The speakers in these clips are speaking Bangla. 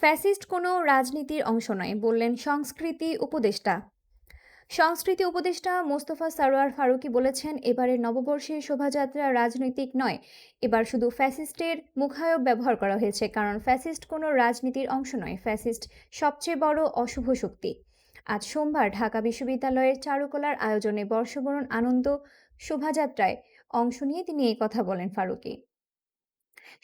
ফ্যাসিস্ট কোনো রাজনীতির অংশ নয় বললেন সংস্কৃতি উপদেষ্টা। সংস্কৃতি উপদেষ্টা মোস্তফা সারোয়ার ফারুকী বলেছেন, এবারের নববর্ষের শোভাযাত্রা রাজনৈতিক নয়, এবার শুধু ফ্যাসিস্টের মুখায়ব ব্যবহার করা হয়েছে, কারণ ফ্যাসিস্ট কোনো রাজনীতির অংশ নয়, ফ্যাসিস্ট সবচেয়ে বড় অশুভ শক্তি। আজ সোমবার ঢাকা বিশ্ববিদ্যালয়ের চারুকলার আয়োজনে বর্ষবরণ আনন্দ শোভাযাত্রায় অংশ নিয়ে তিনি এই কথা বলেন ফারুকী।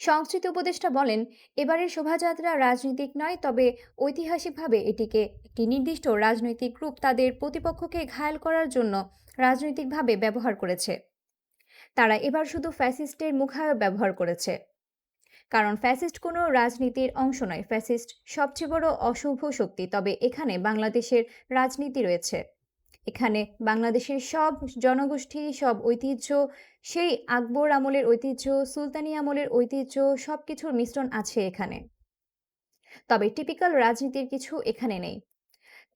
সংস্কৃতি উপদেষ্টা বলেন, এবারের শোভাযাত্রা রাজনৈতিক নয়, তবে ঐতিহাসিকভাবে এটিকে একটি নির্দিষ্ট রাজনৈতিক গ্রুপ তাদের প্রতিপক্ষকে ঘায়েল করার জন্য রাজনৈতিকভাবে ব্যবহার করেছে। তারা এবার শুধু ফ্যাসিস্টের মুখায়ব ব্যবহার করেছে, কারণ ফ্যাসিস্ট কোনো রাজনীতির অংশ নয়, ফ্যাসিস্ট সবচেয়ে বড় অশুভ শক্তি। তবে এখানে বাংলাদেশের রাজনীতি রয়েছে, এখানে বাংলাদেশের সব জনগোষ্ঠী, সব ঐতিহ্য, সেই আকবর আমলের ঐতিহ্য, সুলতানি আমলের ঐতিহ্য, সবকিছুর মিশ্রণ আছে এখানে। তবে টিপিক্যাল রাজনীতির কিছু এখানে নেই।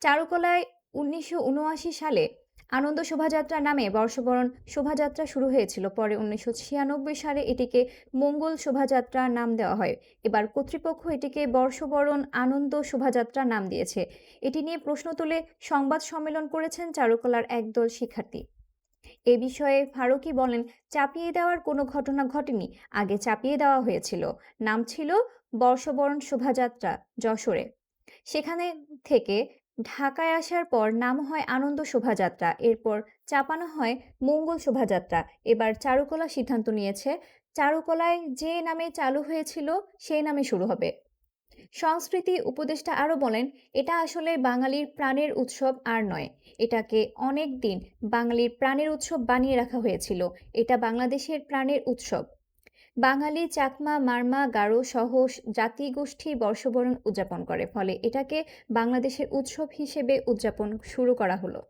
চারুকলায় ১৯৭৯ সালে আনন্দ শোভাযাত্রা নামে বর্ষবরণ শোভাযাত্রা শুরু হয়েছিল। পরে ১৯৯৬ সালে এটিকে মঙ্গল শোভাযাত্রা নাম দেওয়া হয়। এবার কর্তৃপক্ষ এটিকে বর্ষবরণ আনন্দ শোভাযাত্রা নাম দিয়েছে। এটি নিয়ে প্রশ্ন তুলে সংবাদ সম্মেলন করেছেন চারুকলার একদল শিক্ষার্থী। এ বিষয়ে ফারুকী বলেন, চাপিয়ে দেওয়ার কোনো ঘটনা ঘটেনি, আগে চাপিয়ে দেওয়া হয়েছিল। নাম ছিল বর্ষবরণ শোভাযাত্রা যশোরে, সেখানে থেকে ঢাকায় আসার পর নাম হয় আনন্দ শোভাযাত্রা, এরপর চাপানো হয় মঙ্গল শোভাযাত্রা। এবার চারুকলা সিদ্ধান্ত নিয়েছে, চারুকলায় যে নামে চালু হয়েছিল সেই নামে শুরু হবে। সংস্কৃতি উপদেষ্টা আরও বলেন, এটা আসলে বাঙালির প্রাণের উৎসব আর নয়, এটাকে অনেক দিন বাঙালির প্রাণের উৎসব বানিয়ে রাখা হয়েছিল। এটা বাংলাদেশের প্রাণের উৎসব। বাঙালি, চাকমা, মারমা, গারো সহ জাতিগোষ্ঠী বর্ষবরণ উদযাপন করে, ফলে এটাকে বাংলাদেশের উৎসব হিসেবে উদযাপন শুরু করা হলো।